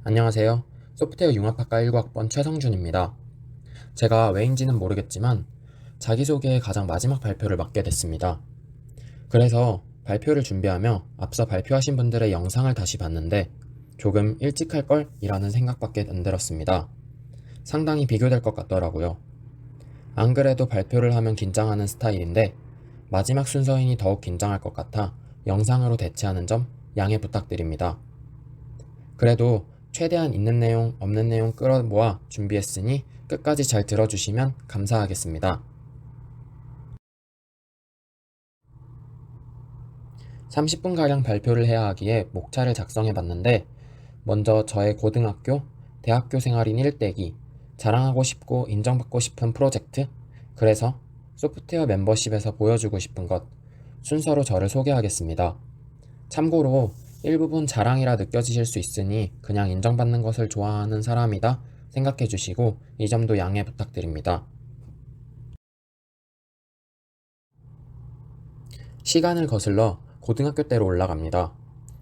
안녕하세요. 소프트웨어 융합학과 19학번 최성준입니다. 제가 왜인지는 모르겠지만 자기소개의 가장 마지막 발표를 맡게 됐습니다. 그래서 발표를 준비하며 앞서 발표하신 분들의 영상을 다시 봤는데 조금 일찍 할 걸 이라는 생각밖에 안 들었습니다. 상당히 비교될 것 같더라고요. 안 그래도 발표를 하면 긴장하는 스타일인데 마지막 순서이니 더욱 긴장할 것 같아 영상으로 대체하는 점 양해 부탁드립니다. 그래도 최대한 있는 내용, 없는 내용 끌어모아 준비했으니 끝까지 잘 들어주시면 감사하겠습니다. 30분가량 발표를 해야 하기에 목차를 작성해 봤는데, 먼저 저의 고등학교, 대학교 생활인 일대기, 자랑하고 싶고 인정받고 싶은 프로젝트, 그래서 소프트웨어 멤버십에서 보여주고 싶은 것, 순서로 저를 소개하겠습니다. 참고로 일부분 자랑이라 느껴지실 수 있으니 그냥 인정받는 것을 좋아하는 사람이다 생각해 주시고 이 점도 양해 부탁드립니다. 시간을 거슬러 고등학교 때로 올라갑니다.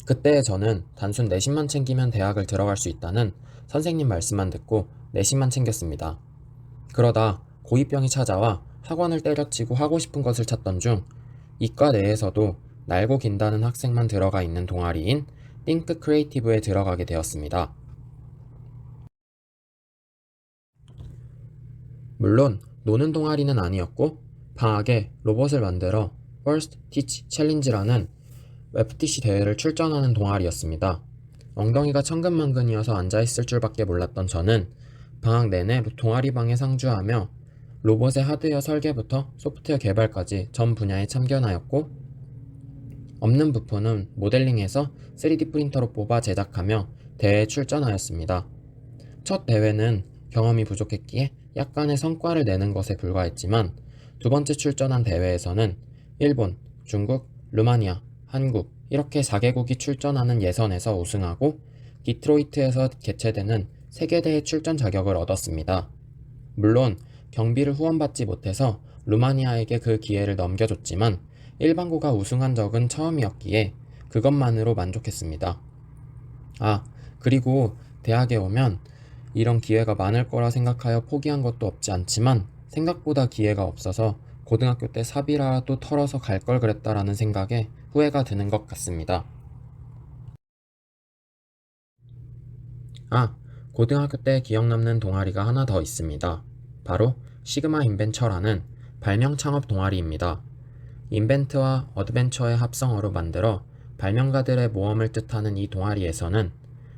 그때 저는 단순 내신만 챙기면 대학을 들어갈 수 있다는 선생님 말씀만 듣고 내신만 챙겼습니다. 그러다 고2병이 찾아와 학원을 때려치고 하고 싶은 것을 찾던 중 이과 내에서도 날고 긴다는 학생만 들어가 있는 동아리인 Think Creative에 들어가게 되었습니다. 물론 노는 동아리는 아니었고 방학에 로봇을 만들어 First Teach Challenge라는 FTC 대회를 출전하는 동아리였습니다. 엉덩이가 천근만근이어서 앉아있을 줄밖에 몰랐던 저는 방학 내내 동아리방에 상주하며 로봇의 하드웨어 설계부터 소프트웨어 개발까지 전 분야에 참견하였고, 없는 부품은 모델링해서 3D 프린터로 뽑아 제작하며 대회에 출전하였습니다. 첫 대회는 경험이 부족했기에 약간의 성과를 내는 것에 불과했지만 두 번째 출전한 대회에서는 일본, 중국, 루마니아, 한국 이렇게 4개국이 출전하는 예선에서 우승하고 디트로이트에서 개최되는 세계대회 출전 자격을 얻었습니다. 물론 경비를 후원받지 못해서 루마니아에게 그 기회를 넘겨줬지만 일반고가 우승한 적은 처음이었기에 그것만으로 만족했습니다. 아, 그리고 대학에 오면 이런 기회가 많을 거라 생각하여 포기한 것도 없지 않지만 생각보다 기회가 없어서 고등학교 때 사비라도 털어서 갈 걸 그랬다라는 생각에 후회가 드는 것 같습니다. 아, 고등학교 때 기억 남는 동아리가 하나 더 있습니다. 바로 시그마 인벤처라는 발명 창업 동아리입니다. 인벤트와 어드벤처의 합성어로 만들어 발명가들의 모험을 뜻하는 이 동아리에서는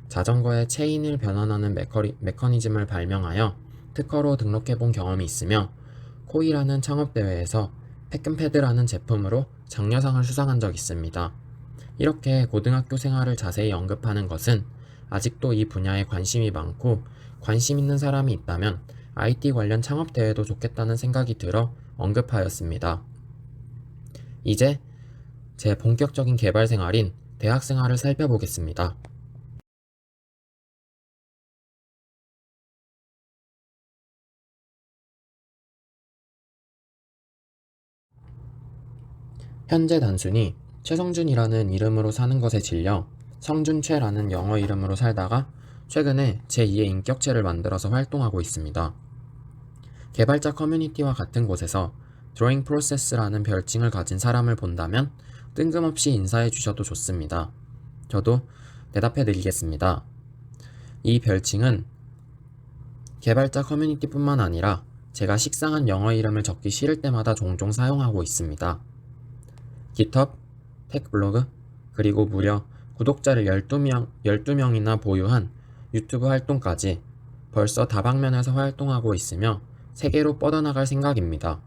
자전거의 체인을 변환하는 메커니즘을 발명하여 특허로 등록해본 경험이 있으며 코이라는 창업대회에서 패끈패드라는 제품으로 장려상을 수상한 적 있습니다. 이렇게 고등학교 생활을 자세히 언급하는 것은 아직도 이 분야에 관심이 많고 관심 있는 사람이 있다면 IT 관련 창업대회도 좋겠다는 생각이 들어 언급하였습니다. 이제 제 본격적인 개발 생활인 대학 생활을 살펴보겠습니다. 현재 단순히 최성준이라는 이름으로 사는 것에 질려 성준최라는 영어 이름으로 살다가 최근에 제2의 인격체를 만들어서 활동하고 있습니다. 개발자 커뮤니티와 같은 곳에서 드로잉 프로세스라는 별칭을 가진 사람을 본다면 뜬금없이 인사해 주셔도 좋습니다. 저도 대답해 드리겠습니다. 이 별칭은 개발자 커뮤니티뿐만 아니라 제가 식상한 영어 이름을 적기 싫을 때마다 종종 사용하고 있습니다. 깃허브, 택블로그, 그리고 무려 구독자를 12명이나 보유한 유튜브 활동까지 벌써 다방면에서 활동하고 있으며 세계로 뻗어나갈 생각입니다.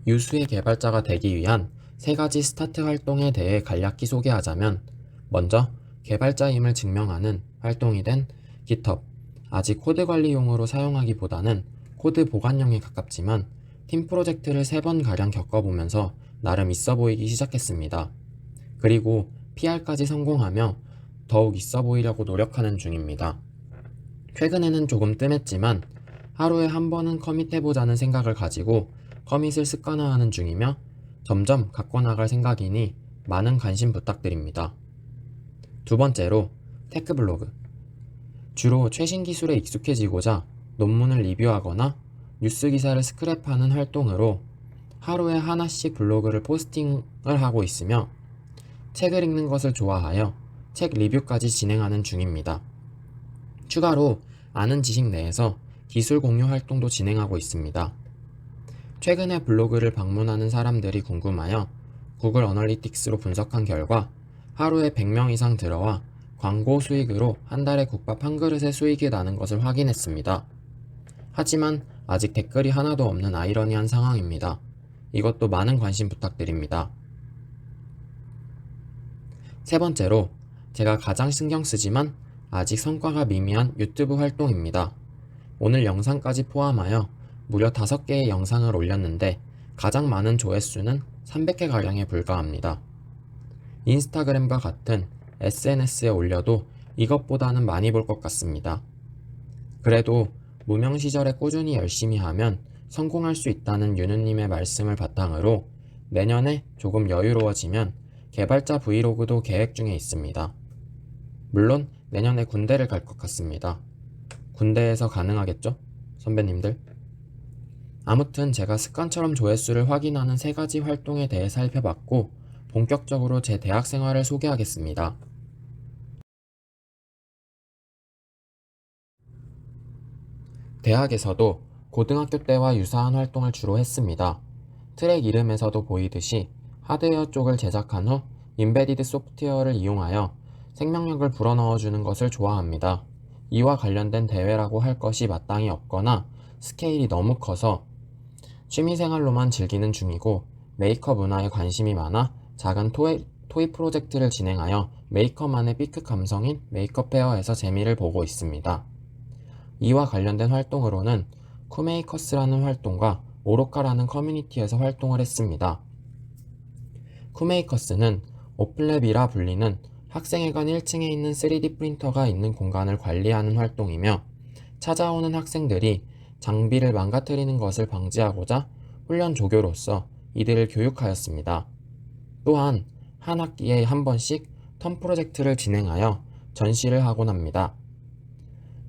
유수의 개발자가 되기 위한 3가지 스타트 활동에 대해 간략히 소개하자면, 먼저 개발자임을 증명하는 활동이 된 깃허브, 아직 코드 관리용으로 사용하기보다는 코드 보관용에 가깝지만 팀 프로젝트를 3번가량 겪어보면서 나름 있어 보이기 시작했습니다. 그리고 PR까지 성공하며 더욱 있어 보이려고 노력하는 중입니다. 최근에는 조금 뜸했지만 하루에 한 번은 커밋해보자는 생각을 가지고 커밋을 습관화하는 중이며 점점 갖고 나갈 생각이니 많은 관심 부탁드립니다. 두 번째로 테크블로그. 주로 최신 기술에 익숙해지고자 논문을 리뷰하거나 뉴스 기사를 스크랩하는 활동으로 하루에 하나씩 블로그를 포스팅을 하고 있으며 책을 읽는 것을 좋아하여 책 리뷰까지 진행하는 중입니다. 추가로 아는 지식 내에서 기술 공유 활동도 진행하고 있습니다. 최근에 블로그를 방문하는 사람들이 궁금하여 구글 어널리틱스로 분석한 결과 하루에 100명 이상 들어와 광고 수익으로 한 달에 국밥 한 그릇의 수익이 나는 것을 확인했습니다. 하지만 아직 댓글이 하나도 없는 아이러니한 상황입니다. 이것도 많은 관심 부탁드립니다. 세 번째로 제가 가장 신경 쓰지만 아직 성과가 미미한 유튜브 활동입니다. 오늘 영상까지 포함하여 무려 5개의 영상을 올렸는데 가장 많은 조회수는 300개가량에 불과합니다. 인스타그램과 같은 SNS에 올려도 이것보다는 많이 볼 것 같습니다. 그래도 무명 시절에 꾸준히 열심히 하면 성공할 수 있다는 윤우님의 말씀을 바탕으로 내년에 조금 여유로워지면 개발자 브이로그도 계획 중에 있습니다. 물론 내년에 군대를 갈 것 같습니다. 군대에서 가능하겠죠? 선배님들? 아무튼 제가 습관처럼 조회수를 확인하는 3가지 활동에 대해 살펴봤고 본격적으로 제 대학 생활을 소개하겠습니다. 대학에서도 고등학교 때와 유사한 활동을 주로 했습니다. 트랙 이름에서도 보이듯이 하드웨어 쪽을 제작한 후 임베디드 소프트웨어를 이용하여 생명력을 불어넣어주는 것을 좋아합니다. 이와 관련된 대회라고 할 것이 마땅히 없거나 스케일이 너무 커서 취미생활로만 즐기는 중이고 메이커 문화에 관심이 많아 작은 토이 프로젝트를 진행하여 메이커만의 B급 감성인 메이커 페어에서 재미를 보고 있습니다. 이와 관련된 활동으로는 쿠메이커스라는 활동과 오로카라는 커뮤니티에서 활동을 했습니다. 쿠메이커스는 오플랩이라 불리는 학생회관 1층에 있는 3D 프린터가 있는 공간을 관리하는 활동이며 찾아오는 학생들이 장비를 망가뜨리는 것을 방지하고자 훈련 조교로서 이들을 교육하였습니다. 또한 한 학기에 한 번씩 턴 프로젝트를 진행하여 전시를 하곤 합니다.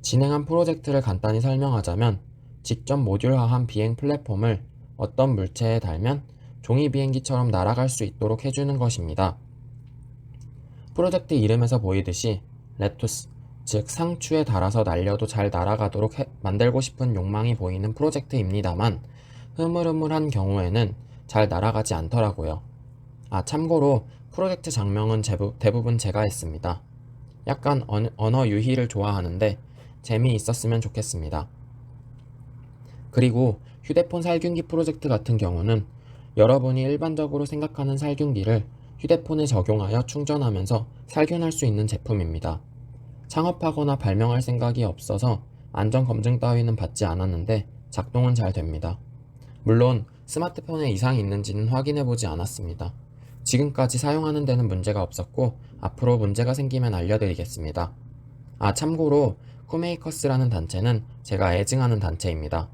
진행한 프로젝트를 간단히 설명하자면 직접 모듈화한 비행 플랫폼을 어떤 물체에 달면 종이 비행기처럼 날아갈 수 있도록 해주는 것입니다. 프로젝트 이름에서 보이듯이 레투스, 즉 상추에 달아서 날려도 잘 날아가도록 만들고 싶은 욕망이 보이는 프로젝트입니다만 흐물흐물한 경우에는 잘 날아가지 않더라고요. 참고로 프로젝트 장명은 대부분 제가 했습니다. 약간 언어 유희를 좋아하는데 재미있었으면 좋겠습니다. 그리고 휴대폰 살균기 프로젝트 같은 경우는 여러분이 일반적으로 생각하는 살균기를 휴대폰에 적용하여 충전하면서 살균할 수 있는 제품입니다. 창업하거나 발명할 생각이 없어서 안전검증 따위는 받지 않았는데 작동은 잘 됩니다. 물론 스마트폰에 이상이 있는지는 확인해보지 않았습니다. 지금까지 사용하는 데는 문제가 없었고 앞으로 문제가 생기면 알려드리겠습니다. 참고로 쿠메이커스라는 단체는 제가 애증하는 단체입니다.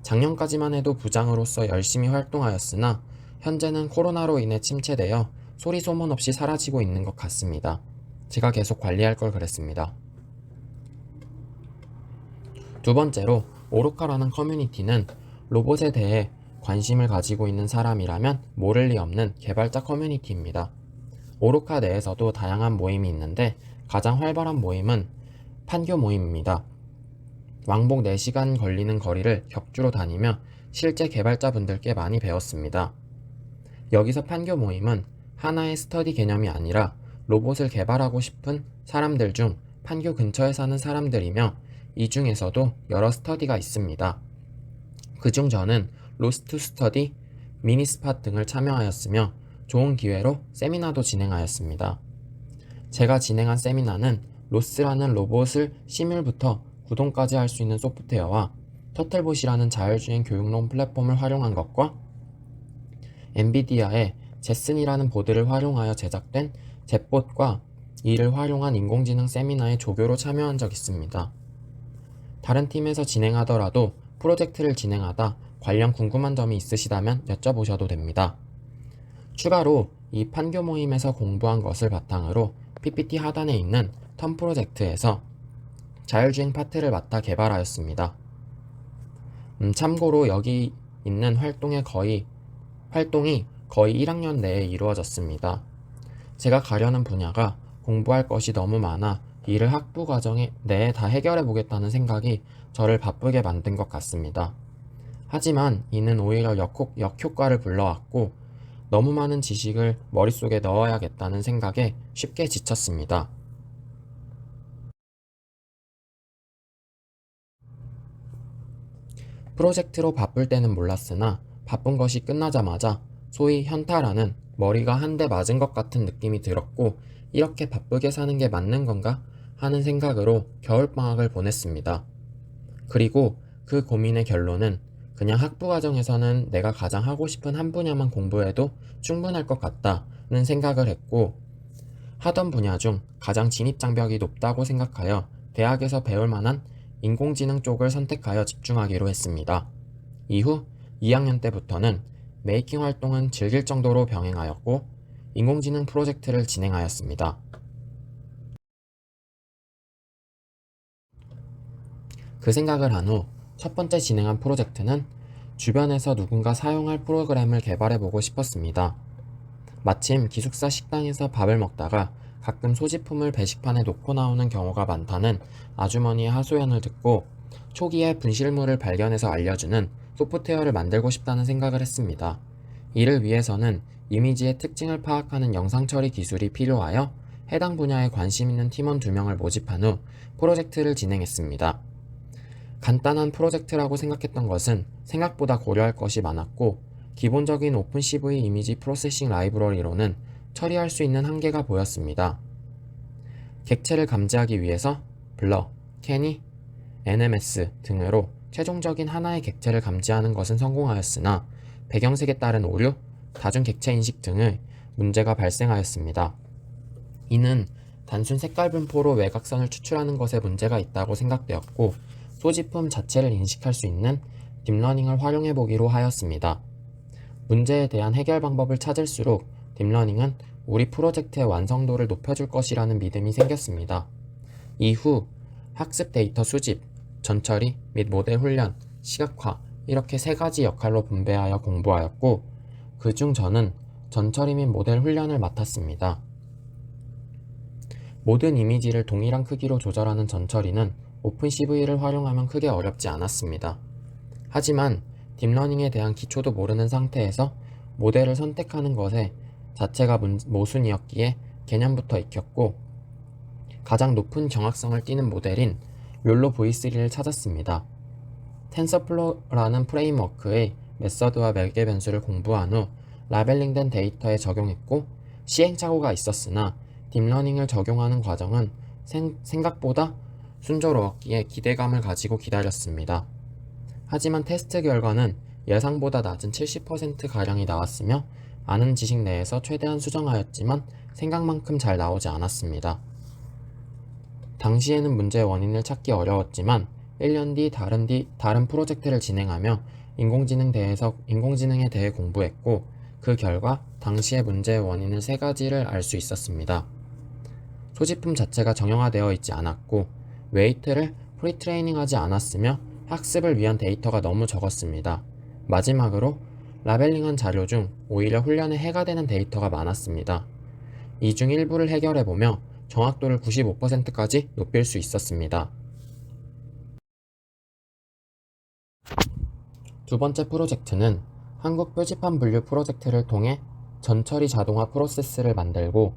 작년까지만 해도 부장으로서 열심히 활동하였으나 현재는 코로나로 인해 침체되어 소리 소문 없이 사라지고 있는 것 같습니다. 제가 계속 관리할 걸 그랬습니다. 두 번째로 오로카라는 커뮤니티는 로봇에 대해 관심을 가지고 있는 사람이라면 모를 리 없는 개발자 커뮤니티입니다. 오로카 내에서도 다양한 모임이 있는데 가장 활발한 모임은 판교 모임입니다. 왕복 4시간 걸리는 거리를 격주로 다니며 실제 개발자분들께 많이 배웠습니다. 여기서 판교 모임은 하나의 스터디 개념이 아니라 로봇을 개발하고 싶은 사람들 중 판교 근처에 사는 사람들이며 이 중에서도 여러 스터디가 있습니다. 그중 저는 로스트 스터디, 미니스팟 등을 참여하였으며 좋은 기회로 세미나도 진행하였습니다. 제가 진행한 세미나는 로스라는 로봇을 시뮬부터 구동까지 할 수 있는 소프트웨어와 터틀봇이라는 자율주행 교육론 플랫폼을 활용한 것과 엔비디아의 제슨이라는 보드를 활용하여 제작된 젯봇과 이를 활용한 인공지능 세미나에 조교로 참여한 적 있습니다. 다른 팀에서 진행하더라도 프로젝트를 진행하다 관련 궁금한 점이 있으시다면 여쭤보셔도 됩니다. 추가로 이 판교 모임에서 공부한 것을 바탕으로 PPT 하단에 있는 턴 프로젝트에서 자율주행 파트를 맡아 개발하였습니다. 참고로 여기 있는 활동이 거의 1학년 내에 이루어졌습니다. 제가 가려는 분야가 공부할 것이 너무 많아 이를 학부 과정 내에 다 해결해 보겠다는 생각이 저를 바쁘게 만든 것 같습니다. 하지만 이는 오히려 역효과를 불러왔고 너무 많은 지식을 머릿속에 넣어야겠다는 생각에 쉽게 지쳤습니다. 프로젝트로 바쁠 때는 몰랐으나 바쁜 것이 끝나자마자 소위 현타라는 머리가 한 대 맞은 것 같은 느낌이 들었고 이렇게 바쁘게 사는 게 맞는 건가 하는 생각으로 겨울방학을 보냈습니다. 그리고 그 고민의 결론은 그냥 학부 과정에서는 내가 가장 하고 싶은 한 분야만 공부해도 충분할 것 같다는 생각을 했고 하던 분야 중 가장 진입장벽이 높다고 생각하여 대학에서 배울 만한 인공지능 쪽을 선택하여 집중하기로 했습니다. 이후 2학년 때부터는 메이킹 활동은 즐길 정도로 병행하였고 인공지능 프로젝트를 진행하였습니다. 그 생각을 한 후 첫 번째 진행한 프로젝트는 주변에서 누군가 사용할 프로그램을 개발해보고 싶었습니다. 마침 기숙사 식당에서 밥을 먹다가 가끔 소지품을 배식판에 놓고 나오는 경우가 많다는 아주머니의 하소연을 듣고 초기에 분실물을 발견해서 알려주는 소프트웨어를 만들고 싶다는 생각을 했습니다. 이를 위해서는 이미지의 특징을 파악하는 영상 처리 기술이 필요하여 해당 분야에 관심 있는 팀원 2명을 모집한 후 프로젝트를 진행했습니다. 간단한 프로젝트라고 생각했던 것은 생각보다 고려할 것이 많았고 기본적인 오픈CV 이미지 프로세싱 라이브러리로는 처리할 수 있는 한계가 보였습니다. 객체를 감지하기 위해서 블러, 캐니, NMS 등으로 최종적인 하나의 객체를 감지하는 것은 성공하였으나 배경색에 따른 오류, 다중 객체 인식 등의 문제가 발생하였습니다. 이는 단순 색깔 분포로 외곽선을 추출하는 것에 문제가 있다고 생각되었고 소지품 자체를 인식할 수 있는 딥러닝을 활용해 보기로 하였습니다. 문제에 대한 해결 방법을 찾을수록 딥러닝은 우리 프로젝트의 완성도를 높여줄 것이라는 믿음이 생겼습니다. 이후 학습 데이터 수집, 전처리 및 모델 훈련, 시각화 이렇게 3가지 역할로 분배하여 공부하였고 그중 저는 전처리 및 모델 훈련을 맡았습니다. 모든 이미지를 동일한 크기로 조절하는 전처리는 오픈CV를 활용하면 크게 어렵지 않았습니다. 하지만 딥러닝에 대한 기초도 모르는 상태에서 모델을 선택하는 것에 자체가 모순이었기에 개념부터 익혔고 가장 높은 정확성을 띠는 모델인 욜로 V3를 찾았습니다. 텐서플로우라는 프레임워크의 메서드와 매개 변수를 공부한 후 라벨링된 데이터에 적용했고 시행착오가 있었으나 딥러닝을 적용하는 과정은 생각보다 순조로웠기에 기대감을 가지고 기다렸습니다. 하지만 테스트 결과는 예상보다 낮은 70%가량이 나왔으며 아는 지식 내에서 최대한 수정하였지만 생각만큼 잘 나오지 않았습니다. 당시에는 문제의 원인을 찾기 어려웠지만 1년 뒤 다른 프로젝트를 진행하며 인공지능에 대해 공부했고 그 결과 당시의 문제의 원인을 3가지를 알 수 있었습니다. 소지품 자체가 정형화되어 있지 않았고 웨이트를 프리트레이닝하지 않았으며 학습을 위한 데이터가 너무 적었습니다. 마지막으로 라벨링한 자료 중 오히려 훈련에 해가 되는 데이터가 많았습니다. 이 중 일부를 해결해보며 정확도를 95%까지 높일 수 있었습니다. 두 번째 프로젝트는 한국 표지판 분류 프로젝트를 통해 전처리 자동화 프로세스를 만들고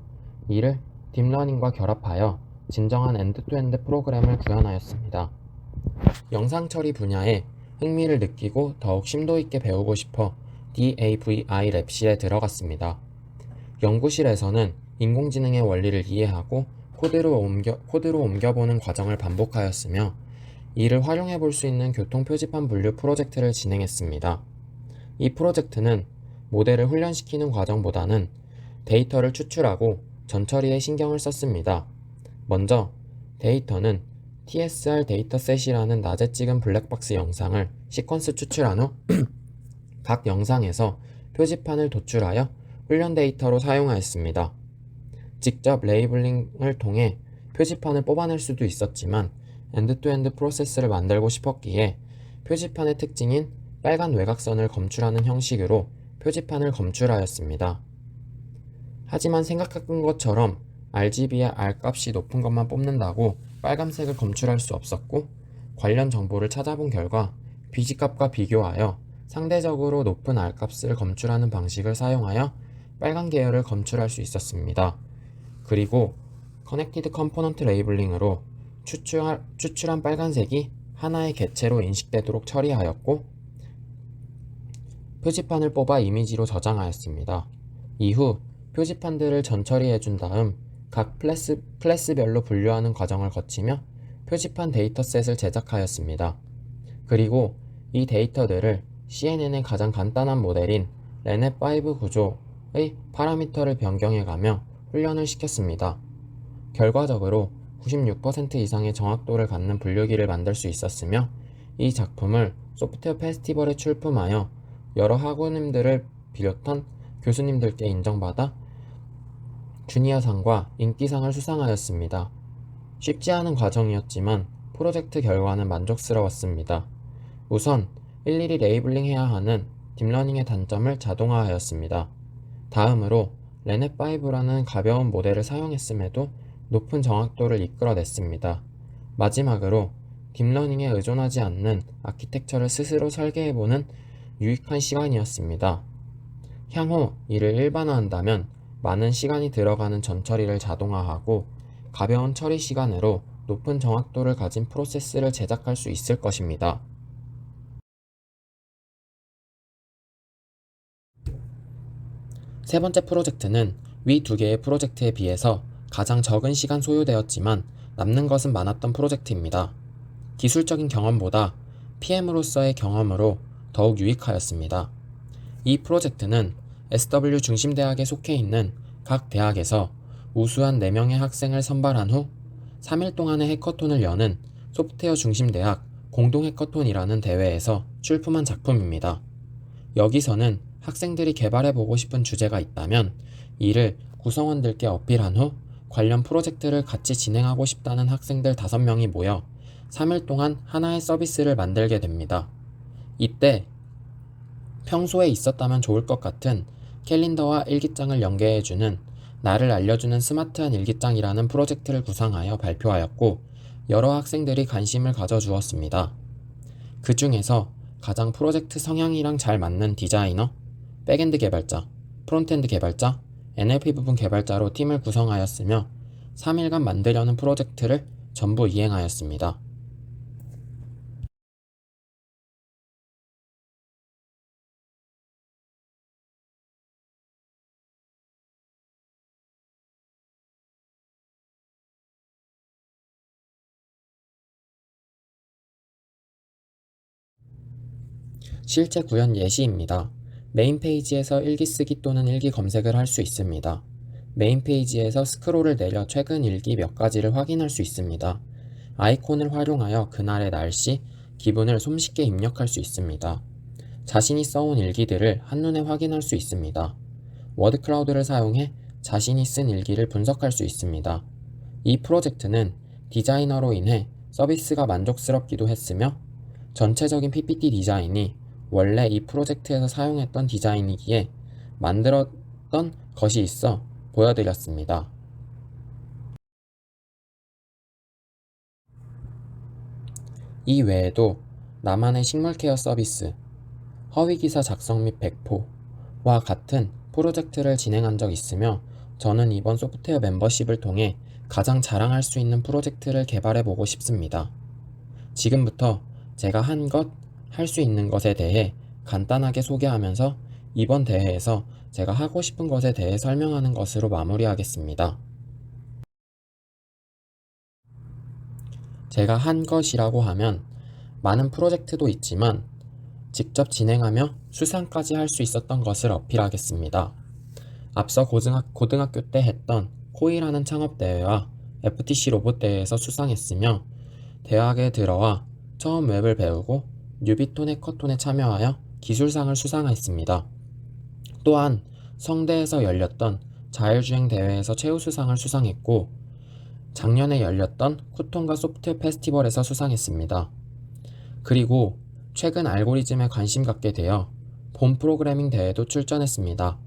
이를 딥러닝과 결합하여 진정한 엔드투엔드 프로그램을 구현하였습니다. 영상 처리 분야에 흥미를 느끼고 더욱 심도 있게 배우고 싶어 DAVI 랩실에 들어갔습니다. 연구실에서는 인공지능의 원리를 이해하고 코드로 옮겨보는 과정을 반복하였으며 이를 활용해 볼 수 있는 교통 표지판 분류 프로젝트를 진행했습니다. 이 프로젝트는 모델을 훈련시키는 과정보다는 데이터를 추출하고 전처리에 신경을 썼습니다. 먼저 데이터는 TSR 데이터셋이라는 낮에 찍은 블랙박스 영상을 시퀀스 추출한 후 각 영상에서 표지판을 도출하여 훈련 데이터로 사용하였습니다. 직접 레이블링을 통해 표지판을 뽑아낼 수도 있었지만 엔드투엔드 프로세스를 만들고 싶었기에 표지판의 특징인 빨간 외곽선을 검출하는 형식으로 표지판을 검출하였습니다. 하지만 생각한 것처럼 RGB의 R 값이 높은 것만 뽑는다고 빨간색을 검출할 수 없었고, 관련 정보를 찾아본 결과 BG 값과 비교하여 상대적으로 높은 R 값을 검출하는 방식을 사용하여 빨간 계열을 검출할 수 있었습니다. 그리고 커넥티드 컴포넌트 레이블링으로 추출한 빨간색이 하나의 객체로 인식되도록 처리하였고, 표지판을 뽑아 이미지로 저장하였습니다. 이후 표지판들을 전처리해준 다음 각 클래스별로 분류하는 과정을 거치며 표지판 데이터셋을 제작하였습니다. 그리고 이 데이터들을 CNN의 가장 간단한 모델인 렌넷5 구조의 파라미터를 변경해가며 훈련을 시켰습니다. 결과적으로 96% 이상의 정확도를 갖는 분류기를 만들 수 있었으며, 이 작품을 소프트웨어 페스티벌에 출품하여 여러 학우님들을 비롯한 교수님들께 인정받아 주니어상과 인기상을 수상하였습니다. 쉽지 않은 과정이었지만 프로젝트 결과는 만족스러웠습니다. 우선 일일이 레이블링해야 하는 딥러닝의 단점을 자동화하였습니다. 다음으로 렌넷5라는 가벼운 모델을 사용했음에도 높은 정확도를 이끌어냈습니다. 마지막으로 딥러닝에 의존하지 않는 아키텍처를 스스로 설계해보는 유익한 시간이었습니다. 향후 이를 일반화한다면 많은 시간이 들어가는 전처리를 자동화하고 가벼운 처리 시간으로 높은 정확도를 가진 프로세스를 제작할 수 있을 것입니다. 세 번째 프로젝트는 위 두 개의 프로젝트에 비해서 가장 적은 시간 소요되었지만 남는 것은 많았던 프로젝트입니다. 기술적인 경험보다 PM으로서의 경험으로 더욱 유익하였습니다. 이 프로젝트는 SW 중심대학에 속해 있는 각 대학에서 우수한 4명의 학생을 선발한 후 3일 동안의 해커톤을 여는 소프트웨어 중심대학 공동 해커톤이라는 대회에서 출품한 작품입니다. 여기서는 학생들이 개발해보고 싶은 주제가 있다면 이를 구성원들께 어필한 후 관련 프로젝트를 같이 진행하고 싶다는 학생들 5명이 모여 3일 동안 하나의 서비스를 만들게 됩니다. 이때 평소에 있었다면 좋을 것 같은 캘린더와 일기장을 연계해주는 나를 알려주는 스마트한 일기장이라는 프로젝트를 구상하여 발표하였고, 여러 학생들이 관심을 가져주었습니다. 그 중에서 가장 프로젝트 성향이랑 잘 맞는 디자이너, 백엔드 개발자, 프론트엔드 개발자, NLP 부분 개발자로 팀을 구성하였으며 3일간 만들려는 프로젝트를 전부 이행하였습니다. 실제 구현 예시입니다. 메인 페이지에서 일기 쓰기 또는 일기 검색을 할 수 있습니다. 메인 페이지에서 스크롤을 내려 최근 일기 몇 가지를 확인할 수 있습니다. 아이콘을 활용하여 그날의 날씨, 기분을 손쉽게 입력할 수 있습니다. 자신이 써온 일기들을 한눈에 확인할 수 있습니다. 워드 클라우드를 사용해 자신이 쓴 일기를 분석할 수 있습니다. 이 프로젝트는 디자이너로 인해 서비스가 만족스럽기도 했으며 전체적인 PPT 디자인이 원래 이 프로젝트에서 사용했던 디자인이기에 만들었던 것이 있어 보여드렸습니다. 이 외에도 나만의 식물 케어 서비스, 허위기사 작성 및 배포와 같은 프로젝트를 진행한 적 있으며, 저는 이번 소프트웨어 멤버십을 통해 가장 자랑할 수 있는 프로젝트를 개발해보고 싶습니다. 지금부터 제가 한 것, 할 수 있는 것에 대해 간단하게 소개하면서 이번 대회에서 제가 하고 싶은 것에 대해 설명하는 것으로 마무리하겠습니다. 제가 한 것이라고 하면 많은 프로젝트도 있지만 직접 진행하며 수상까지 할 수 있었던 것을 어필하겠습니다. 앞서 고등학교 때 했던 코이라는 창업대회와 FTC 로봇대회에서 수상했으며, 대학에 들어와 처음 웹을 배우고 뉴비톤 해커톤에 참여하여 기술상을 수상했습니다. 또한 성대에서 열렸던 자율주행 대회에서 최우수상을 수상했고, 작년에 열렸던 쿠톤가 소프트웨어 페스티벌에서 수상했습니다. 그리고 최근 알고리즘에 관심 갖게 되어 본 프로그래밍 대회도 출전했습니다.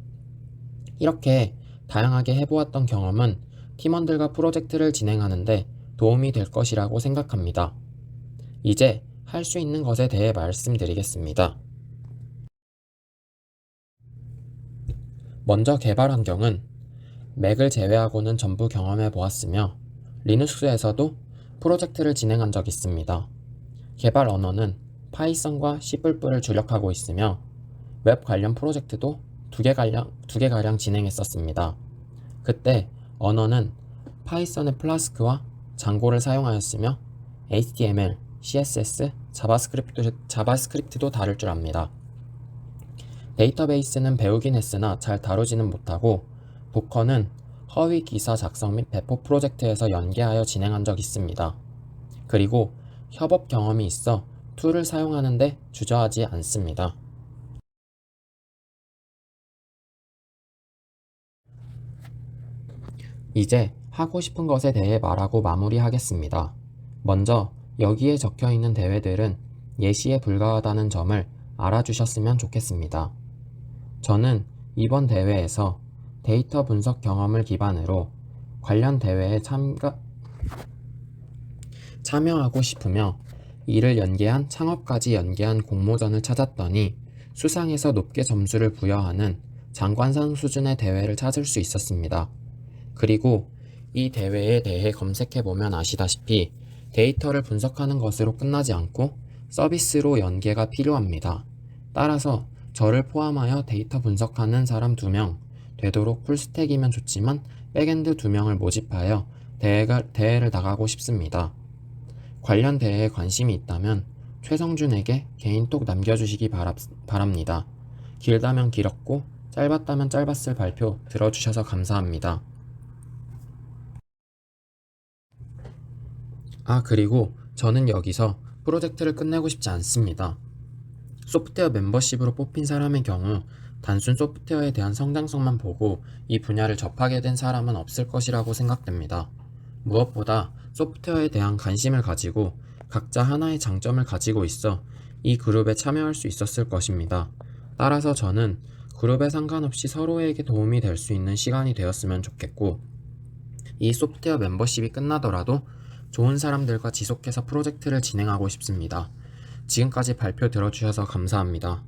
이렇게 다양하게 해보았던 경험은 팀원들과 프로젝트를 진행하는데 도움이 될 것이라고 생각합니다. 이제 할 수 있는 것에 대해 말씀드리겠습니다. 먼저 개발 환경은 맥을 제외하고는 전부 경험해 보았으며 리눅스에서도 프로젝트를 진행한 적이 있습니다. 개발 언어는 파이썬과 C++을 주력하고 있으며 웹 관련 프로젝트도 두 개가량 진행했었습니다. 그때 언어는 파이썬의 플라스크와 장고를 사용하였으며 HTML, CSS, 자바스크립트도 다룰 줄 압니다. 데이터베이스는 배우긴 했으나 잘 다루지는 못하고 도커는 허위 기사 작성 및 배포 프로젝트에서 연계하여 진행한 적 있습니다. 그리고 협업 경험이 있어 툴을 사용하는데 주저하지 않습니다. 이제 하고 싶은 것에 대해 말하고 마무리하겠습니다. 먼저 여기에 적혀 있는 대회들은 예시에 불과하다는 점을 알아주셨으면 좋겠습니다. 저는 이번 대회에서 데이터 분석 경험을 기반으로 관련 대회에 참여하고 싶으며 이를 연계한 창업까지 연계한 공모전을 찾았더니 수상에서 높게 점수를 부여하는 장관상 수준의 대회를 찾을 수 있었습니다. 그리고 이 대회에 대해 검색해보면 아시다시피 데이터를 분석하는 것으로 끝나지 않고 서비스로 연계가 필요합니다. 따라서 저를 포함하여 데이터 분석하는 사람 2명, 되도록 풀스택이면 좋지만 백엔드 2명을 모집하여 대회를 나가고 싶습니다. 관련 대회에 관심이 있다면 최성준에게 개인톡 남겨주시기 바랍니다. 길다면 길었고 짧았다면 짧았을 발표 들어주셔서 감사합니다. 그리고 저는 여기서 프로젝트를 끝내고 싶지 않습니다. 소프트웨어 멤버십으로 뽑힌 사람의 경우 단순 소프트웨어에 대한 성장성만 보고 이 분야를 접하게 된 사람은 없을 것이라고 생각됩니다. 무엇보다 소프트웨어에 대한 관심을 가지고 각자 하나의 장점을 가지고 있어 이 그룹에 참여할 수 있었을 것입니다. 따라서 저는 그룹에 상관없이 서로에게 도움이 될 수 있는 시간이 되었으면 좋겠고, 이 소프트웨어 멤버십이 끝나더라도 좋은 사람들과 지속해서 프로젝트를 진행하고 싶습니다. 지금까지 발표 들어주셔서 감사합니다.